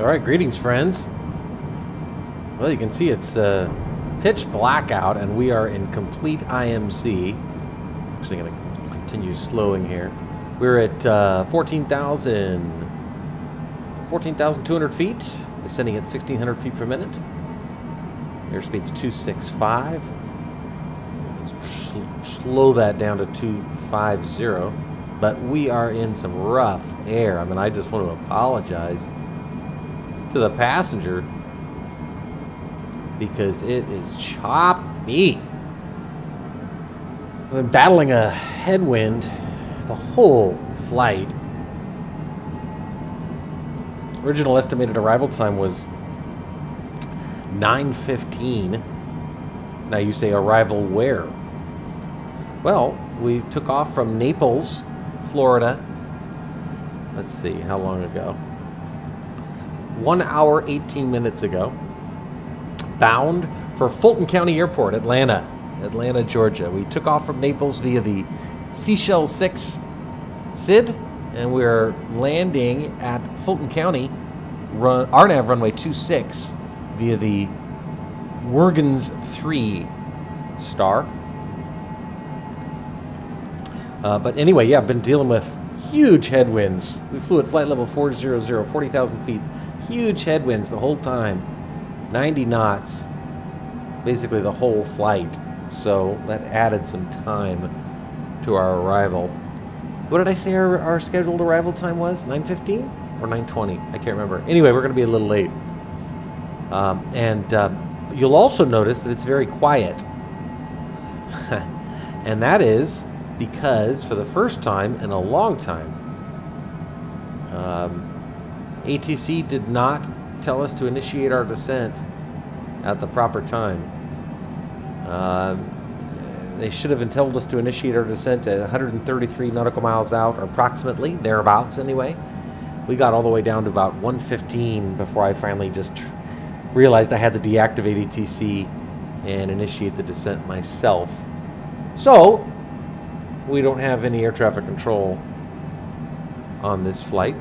All right, greetings, friends. Well, you can see it's pitch black out, and we are in complete IMC. Actually, going to continue slowing here. We're at 14,200 feet, ascending at 1,600 feet per minute. Airspeed's 265. Slow that down to 250. But we are in some rough air. I mean, I just want to apologize to the passenger because it is choppy. I've been battling a headwind the whole flight. Original estimated arrival time was 9:15. Now you say arrival where? Well, we took off from Naples, Florida. Let's see, how long ago? 1 hour, 18 minutes ago. Bound for Fulton County Airport, Atlanta, Georgia. We took off from Naples via the Seashell 6 SID, and we're landing at Fulton County, RNAV runway 26 via the Wergens 3 star. But anyway, yeah, I've been dealing with huge headwinds. We flew at flight level 400, 40,000 feet. Huge headwinds the whole time. 90 knots, basically the whole flight. So that added some time to our arrival. What did I say our scheduled arrival time was? 9:15 or 9:20? I can't remember. Anyway, we're going to be a little late. You'll also notice that it's very quiet. And that is because for the first time in a long time, ATC did not tell us to initiate our descent at the proper time. They should have told us to initiate our descent at 133 nautical miles out, or approximately, thereabouts anyway. We got all the way down to about 115 before I finally just realized I had to deactivate ATC and initiate the descent myself. So, we don't have any air traffic control on this flight.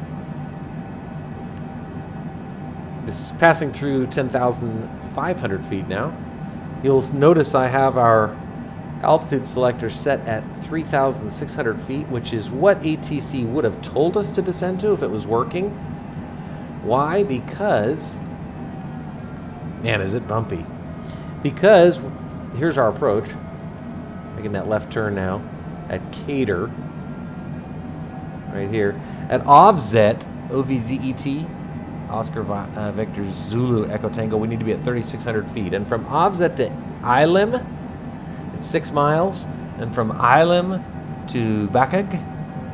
This is passing through 10,500 feet now. You'll notice I have our altitude selector set at 3,600 feet, which is what ATC would have told us to descend to if it was working. Why? Because, man, is it bumpy. Because, here's our approach. Making that left turn now at Cater. Right here. At Ovzet, OVZET, Oscar Victor Zulu Echo Tango, we need to be at 3,600 feet. And from Ovzet to Ilim, it's 6 miles. And from Ilim to Bakag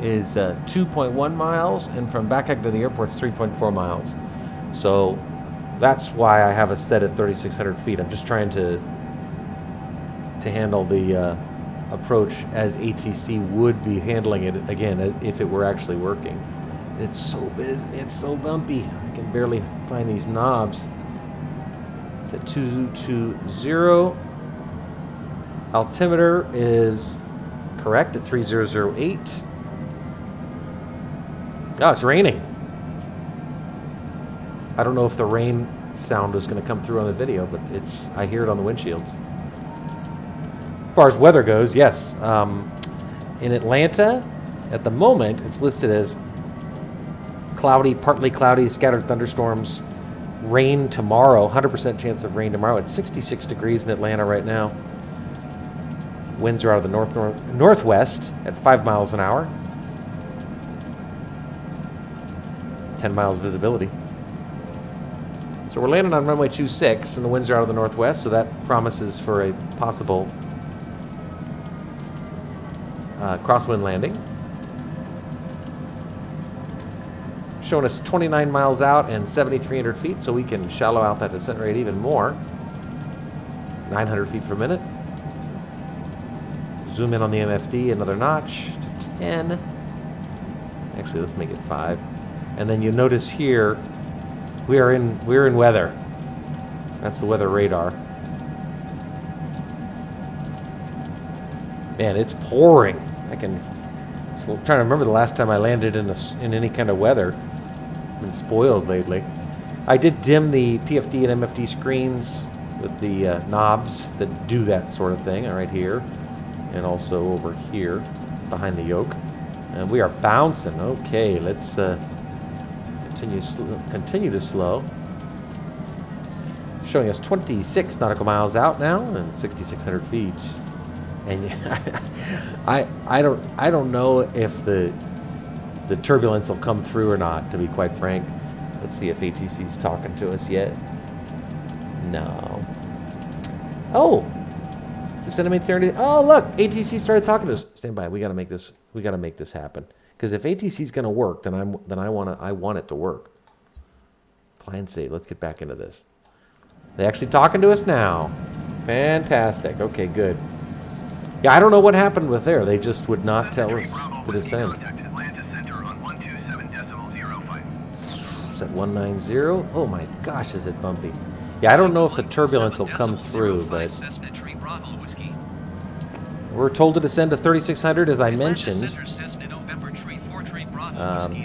is 2.1 miles. And from Bakag to the airport is 3.4 miles. So that's why I have it set at 3,600 feet. I'm just trying to handle the approach as ATC would be handling it again if it were actually working. It's so busy. It's so bumpy. I can barely find these knobs. It's at 220. Altimeter is correct at 3008. Oh, it's raining. I don't know if the rain sound is going to come through on the video, but I hear it on the windshields. As far as weather goes, yes. In Atlanta, at the moment, it's listed as cloudy, partly cloudy, scattered thunderstorms, rain tomorrow, 100% chance of rain tomorrow. It's 66 degrees in Atlanta right now. Winds are out of the northwest at 5 miles an hour. 10 miles visibility. So we're landing on runway 26, and the winds are out of the northwest, so that promises for a possible crosswind landing. Showing us 29 miles out and 7,300 feet, so we can shallow out that descent rate even more. 900 feet per minute. Zoom in on the MFD another notch to 10. Actually, let's make it 5. And then you notice here, we're in weather. That's the weather radar. Man, it's pouring. I'm trying to remember the last time I landed in any kind of weather. Been spoiled lately. I did dim the PFD and MFD screens with the knobs that do that sort of thing, right here, and also over here behind the yoke. And we are bouncing. Okay, let's continue to slow. Showing us 26 nautical miles out now and 6,600 feet. And I don't know if the turbulence will come through or not, to be quite frank. Let's see if ATC's talking to us yet. No. Oh, descending 30. Oh, look, ATC started talking to us. Stand by. We gotta make this. We gotta make this happen. Because if ATC's gonna work, then I want it to work. Plan C. Let's get back into this. They actually talking to us now. Fantastic. Okay, good. Yeah, I don't know what happened with there. They just would not tell us to descend. Is that 190? Oh my gosh, is it bumpy. Yeah, I don't know if the turbulence will come through, but we're told to descend to 3,600, as I mentioned.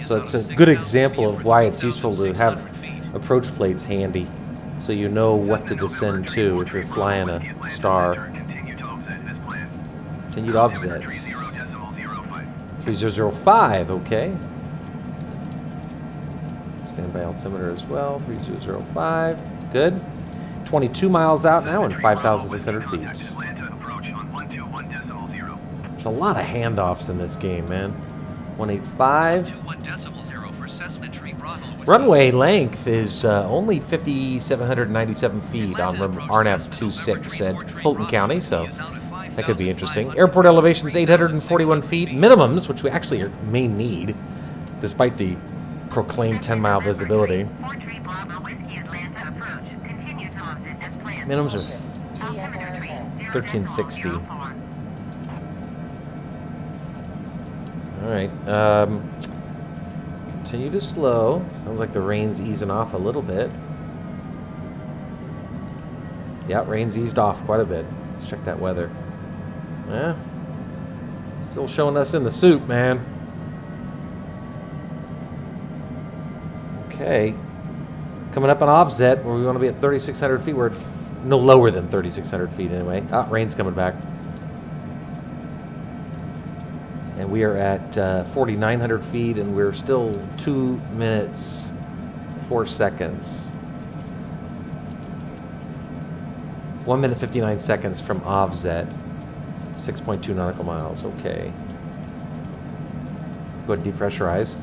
So it's a good example of why it's useful to have approach plates handy, so you know what to descend to if you're flying a star. Continued offsets. 3005, okay. Standby altimeter as well, 3005. Good. 22 miles out now and 5,600 feet. There's a lot of handoffs in this game, man. 185. Runway length is only 5,797 feet on RNAV 26 at Fulton County, so that could be interesting. Airport elevation is 841 feet. Minimums, which we actually may need, despite the proclaimed 10-mile visibility. Minimums are 1360. All right. Continue to slow. Sounds like the rain's easing off a little bit. Yeah, rain's eased off quite a bit. Let's check that weather. Yeah. Still showing us in the soup, man. Okay. Coming up on offset, where we want to be at 3,600 feet. We're at no lower than 3,600 feet anyway. Ah, rain's coming back. And we are at 4,900 feet, and we're still 2 minutes, 4 seconds. 1 minute, 59 seconds from offset. 6.2 nautical miles. Okay. Go ahead and depressurize.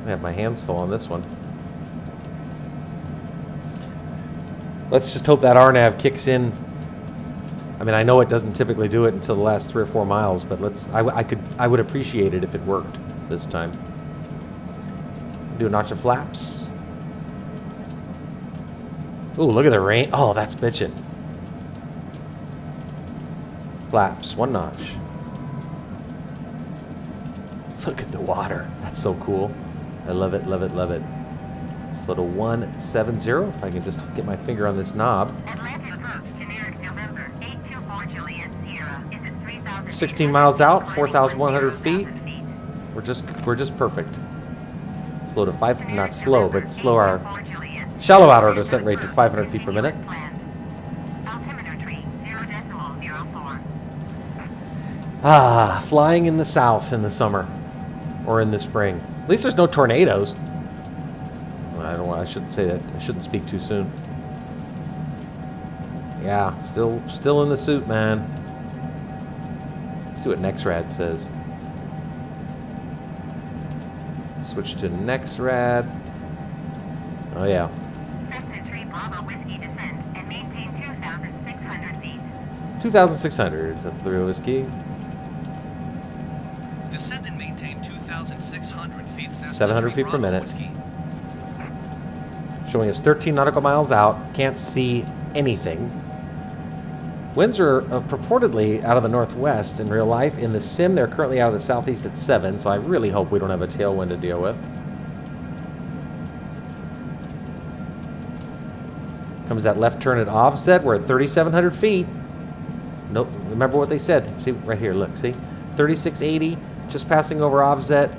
I have my hands full on this one. Let's just hope that RNAV kicks in. I mean, I know it doesn't typically do it until the last 3 or 4 miles, but I would appreciate it if it worked this time. Do a notch of flaps. Ooh, look at the rain. Oh, that's bitchin'. Flaps, 1 notch. Look at the water. That's so cool. I love it, love it, love it. Slow to 170. If I can just get my finger on this knob. 16 miles out, 4,100 feet. We're just perfect. Slow to 5, not slow, but slow our shallow outer descent rate to 500 feet per minute. Ah, flying in the south in the summer or in the spring. At least there's no tornadoes. I shouldn't say that. I shouldn't speak too soon. Yeah, still in the suit, man. Let's see what NexRad says. Switch to NexRad. Oh yeah. 2,600. That's the real whiskey. Descend and maintain 2,600 feet. 700 feet per minute. Showing us 13 nautical miles out. Can't see anything. Winds are purportedly out of the northwest in real life. In the sim, they're currently out of the southeast at 7, so I really hope we don't have a tailwind to deal with. Comes that left turn at offset. We're at 3,700 feet. Nope. Remember what they said. See, right here, look, see? 3680, just passing over offset.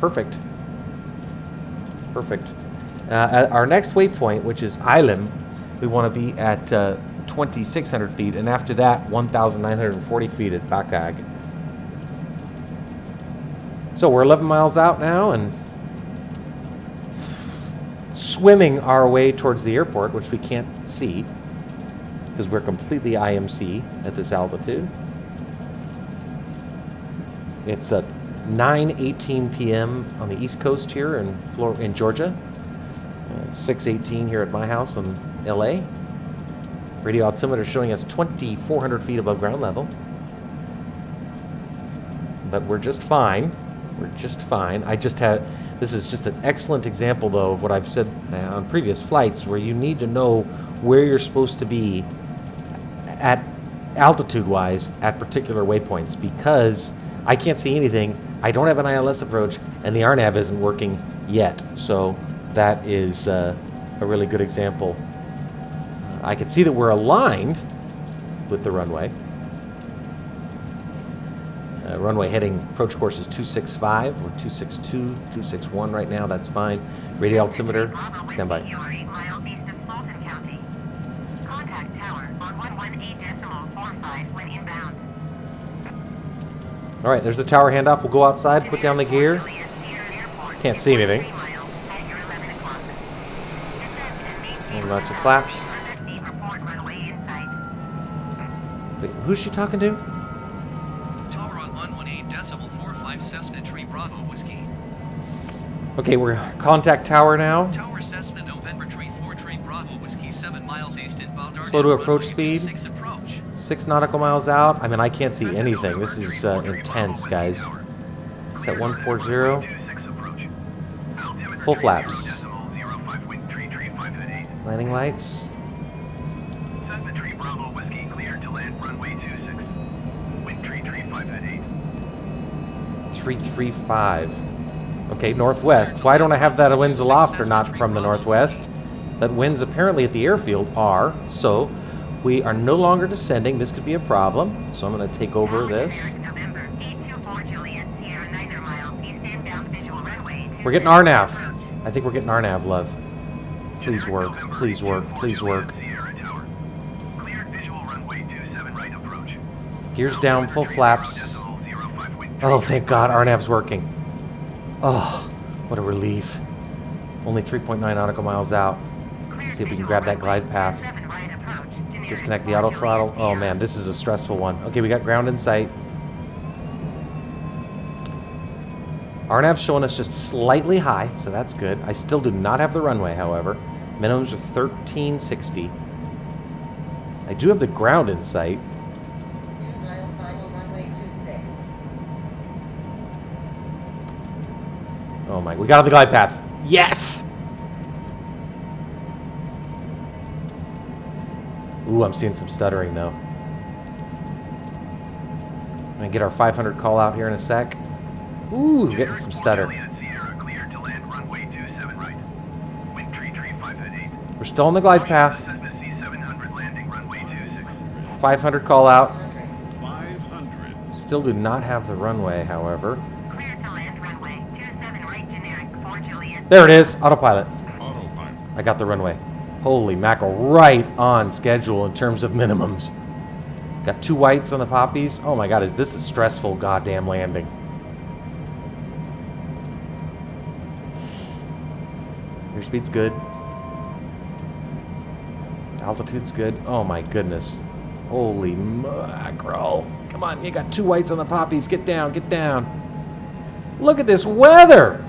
Perfect. Perfect. At our next waypoint, which is Island, we want to be at 2,600 feet, and after that, 1,940 feet at Bakag. So we're 11 miles out now, and swimming our way towards the airport, which we can't see because we're completely IMC at this altitude. It's 9:18 p.m. on the East Coast here in Georgia. It's 6:18 here at my house in LA. Radio altimeter showing us 2,400 feet above ground level. But we're just fine. We're just fine. This is just an excellent example, though, of what I've said on previous flights, where you need to know where you're supposed to be at altitude-wise at particular waypoints, because I can't see anything. I don't have an ILS approach, and the RNAV isn't working yet. So that is a really good example. I can see that we're aligned with the runway. Runway heading approach course is 265. We're 262, 261 right now. That's fine. Radio altimeter, stand by. 8 miles east of Fulton County. Contact tower on 118.45 when inbound. All right, there's the tower handoff. We'll go outside, put down the gear. Can't see anything. And a bunch of flaps. Wait, who's she talking to? Tower on 118.45 Cessna Tree Bravo Whiskey. Okay, we're contact tower now. Tower Cessna November Tree 4 Tree Bravo Whiskey 7 miles east inbound. Slow to approach speed. 6 approach. 6 nautical miles out. I mean, I can't see anything. This is intense, guys. It's at 140. Full flaps. Landing lights. 335. Okay, northwest. Why don't I have that winds aloft or not from the northwest? But winds apparently at the airfield are, so we are no longer descending. This could be a problem, so I'm going to take over this. We're getting RNAV. I think we're getting RNAV, love. Please work. Please work. Please work. Gears down, full flaps. Oh, thank God, RNAV's working. Oh, what a relief. Only 3.9 nautical miles out. See if we can grab that glide path. Disconnect the auto throttle. Oh man, this is a stressful one. Okay, we got ground in sight. RNAV's showing us just slightly high, so that's good. I still do not have the runway, however. Minimums are 1360. I do have the ground in sight. 2-mile final runway 26. Oh my, we got on the glide path. Yes! Ooh, I'm seeing some stuttering though. I'm gonna get our 500 call out here in a sec. Ooh, getting some stutter. We're still on the glide path. 500 call out. 500. Still do not have the runway, however. There it is, autopilot. Autopilot. I got the runway. Holy mackerel, right on schedule in terms of minimums. Got 2 whites on the poppies. Oh my God, is this a stressful goddamn landing? Airspeed's good. Altitude's good. Oh my goodness. Holy mackerel. Come on, you got 2 whites on the poppies. Get down, get down. Look at this weather.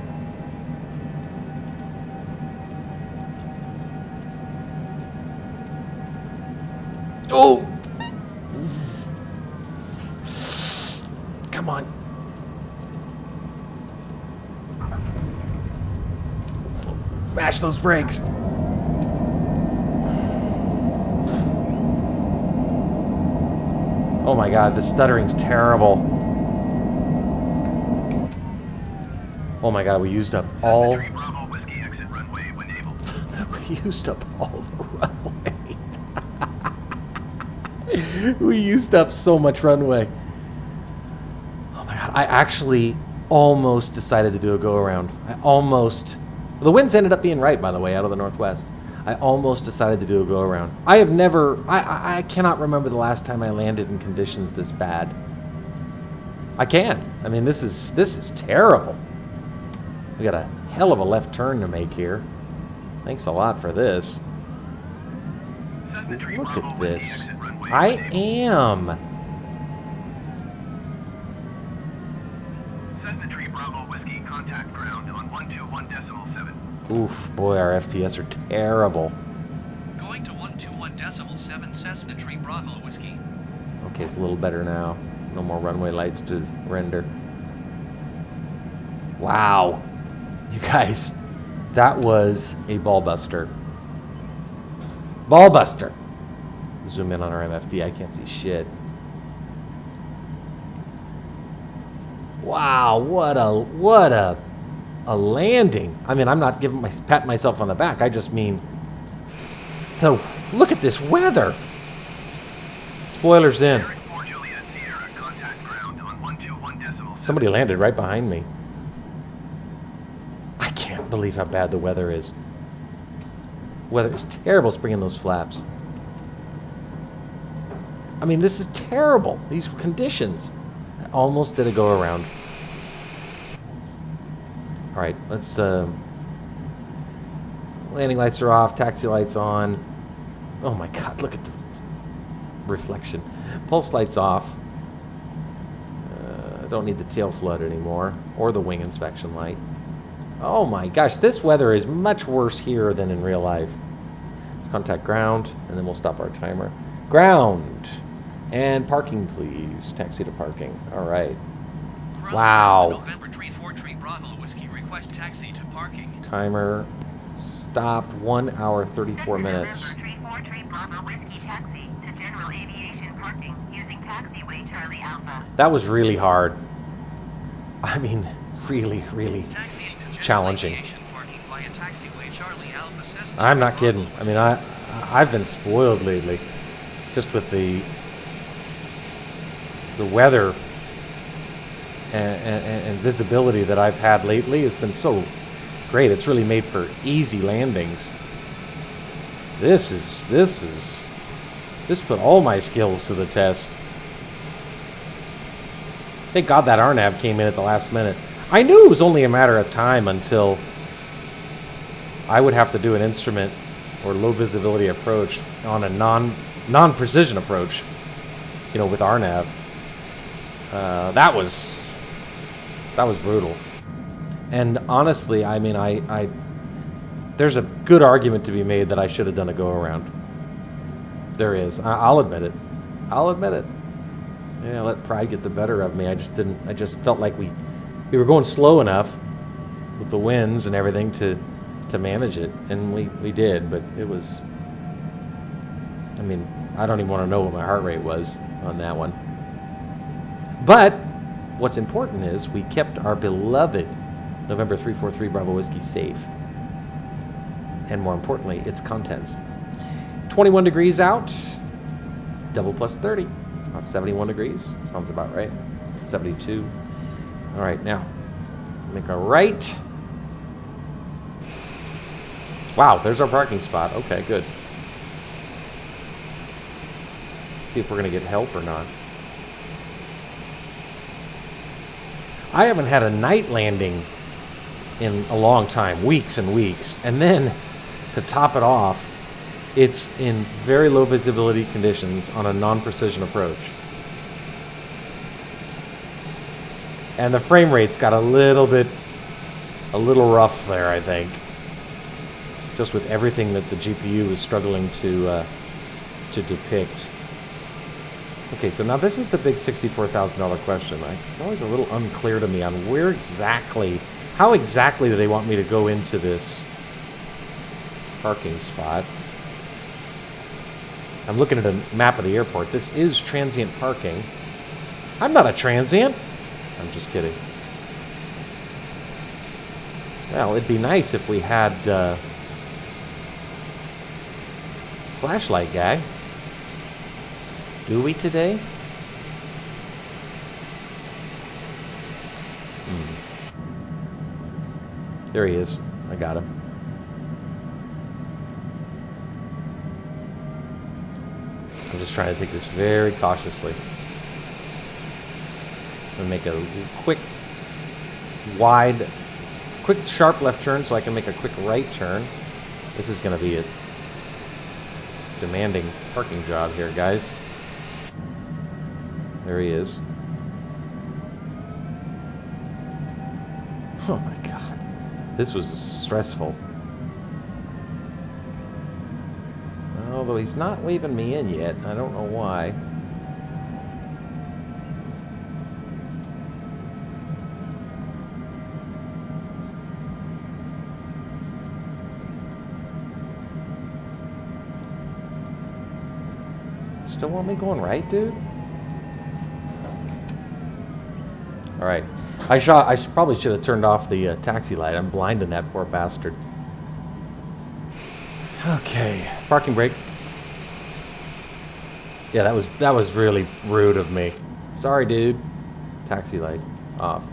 Oh! Come on. Mash those brakes. Oh my God, the stuttering's terrible. Oh my God, we used up all... we used up all the runway. We used up so much runway. Oh my God, I actually almost decided to do a go-around. I almost The winds ended up being right, by the way, out of the northwest. I almost decided to do a go-around. I have never... I cannot remember the last time I landed in conditions this bad. I can't. I mean, this is terrible. We got a hell of a left turn to make here. Thanks a lot for this. Look at this. I am. Cessna Tree Bravo Whiskey, contact ground on 121.7. Oof, boy, our FPS are terrible. Going to 121.7 Cessna Tree Bravo Whiskey. Okay, it's a little better now. No more runway lights to render. Wow. You guys, that was a ball buster. Ball buster. Zoom in on our MFD. I can't see shit. Wow, what a landing. I mean, I'm not patting myself on the back. I just mean, look at this weather. Spoilers in. Somebody landed right behind me. I can't believe how bad the weather is. Weather is terrible springing those flaps. I mean, this is terrible. These conditions. I almost did a go around. All right, let's. Landing lights are off. Taxi lights on. Oh my God! Look at the reflection. Pulse lights off. Don't need the tail flood anymore, or the wing inspection light. Oh my gosh, this weather is much worse here than in real life. Let's contact ground, and then we'll stop our timer. Ground. And parking, please. Taxi to parking. All right. Wow. November 34 Tree Bravo Whiskey, request taxi to parking. Timer stopped. 1 hour, 34 minutes. November 34 Tree Bravo Whiskey taxi to general aviation parking using taxiway Charlie Alpha. That was really hard. I mean, really, really Taxiing to general challenging. aviation parking via taxiway Charlie Alpha Cessna I'm not Tree kidding. Bravo I mean, I've been spoiled lately, just with the weather and visibility that I've had lately. It's been so great. It's really made for easy landings. This put all my skills to the test. Thank God that RNAV came in at the last minute. I knew it was only a matter of time until I would have to do an instrument or low visibility approach on a non-precision approach, you know, with RNAV. That was brutal. And honestly, I mean, there's a good argument to be made that I should have done a go around. There is. I'll admit it. I'll admit it. Yeah, let pride get the better of me. I just felt like we were going slow enough with the winds and everything to manage it, and we did, but it was, I mean, I don't even want to know what my heart rate was on that one. But what's important is we kept our beloved November 343 Bravo Whiskey safe, and more importantly, its contents. 21 degrees out, double plus 30. About 71 degrees. Sounds about right. 72. All right, now make a right. Wow, there's our parking spot. Okay, good. See if we're going to get help or not. I haven't had a night landing in a long time, weeks and weeks. And then to top it off, it's in very low visibility conditions on a non-precision approach. And the frame rate's got a little rough there, I think. Just with everything that the GPU is struggling to depict. Okay, so now this is the big $64,000 question. It's always a little unclear to me on how exactly do they want me to go into this parking spot. I'm looking at a map of the airport. This is transient parking. I'm not a transient. I'm just kidding. Well, it'd be nice if we had flashlight guy. Do we today? There he is. I got him. I'm just trying to take this very cautiously. And make a quick, wide, quick, sharp left turn so I can make a quick right turn. This is going to be a demanding parking job here, guys. There he is. Oh my God. This was stressful. Although he's not waving me in yet. I don't know why. Still want me going right, dude? All right. I probably should have turned off the taxi light. I'm blinding that poor bastard. Okay. Parking brake. Yeah, that was really rude of me. Sorry, dude. Taxi light off.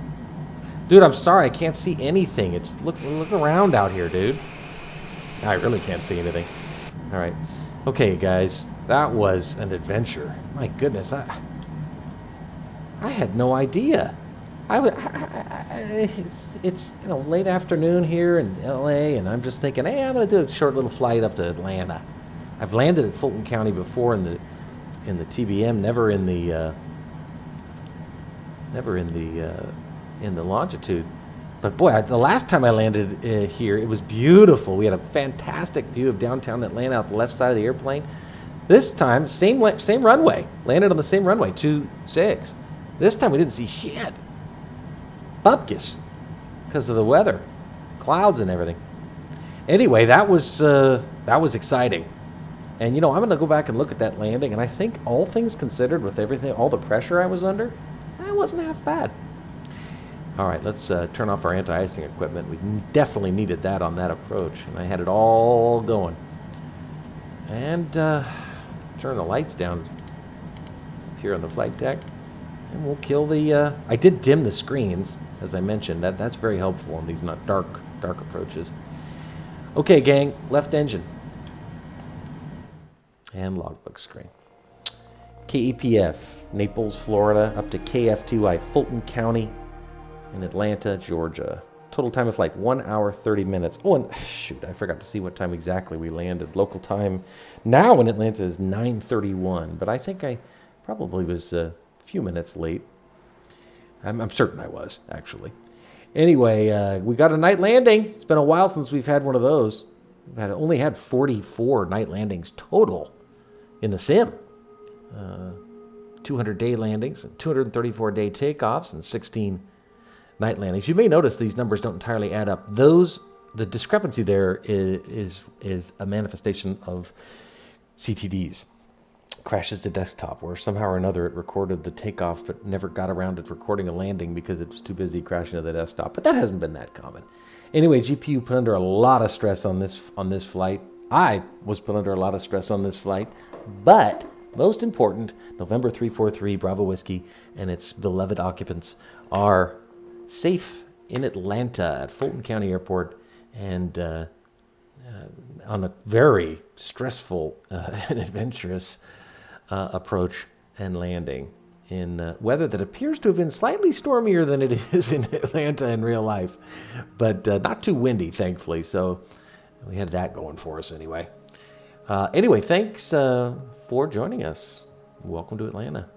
Dude, I'm sorry. I can't see anything. It's look around out here, dude. I really can't see anything. All right. Okay, guys. That was an adventure. My goodness. I had no idea. It's you know, late afternoon here in LA, and I'm just thinking, hey, I'm gonna do a short little flight up to Atlanta. I've landed at Fulton County before in the TBM, never in the longitude. But boy, the last time I landed here, it was beautiful. We had a fantastic view of downtown Atlanta out the left side of the airplane. This time, same runway, landed on the same runway, 26. This time we didn't see shit. Bupkis, because of the weather, clouds and everything. Anyway, that was exciting. And you know, I'm gonna go back and look at that landing, and I think all things considered, with everything, all the pressure I was under, that wasn't half bad. All right, let's turn off our anti-icing equipment. We definitely needed that on that approach, and I had it all going. And let's turn the lights down here on the flight deck. And we'll kill the... I did dim the screens, as I mentioned. That's very helpful on these not dark approaches. Okay, gang. Left engine. And logbook screen. KEPF, Naples, Florida, up to KFTY, Fulton County in Atlanta, Georgia. Total time of flight, 1 hour, 30 minutes. Oh, and shoot, I forgot to see what time exactly we landed. Local time now in Atlanta is 9:31, but I think I probably was... few minutes late. I'm certain I was, actually. Anyway, we got a night landing. It's been a while since we've had one of those. We've only had 44 night landings total in the sim. 200-day landings, 234-day takeoffs, and 16 night landings. You may notice these numbers don't entirely add up. The discrepancy there is a manifestation of CTDs. Crashes to desktop, where somehow or another it recorded the takeoff but never got around to recording a landing because it was too busy crashing to the desktop. But that hasn't been that common. Anyway, GPU put under a lot of stress on this flight. I was put under a lot of stress on this flight. But most important, November 343 Bravo Whiskey and its beloved occupants are safe in Atlanta at Fulton County Airport, and on a very stressful and adventurous approach and landing in weather that appears to have been slightly stormier than it is in Atlanta in real life, but not too windy, thankfully. So we had that going for us anyway. Anyway, thanks for joining us. Welcome to Atlanta.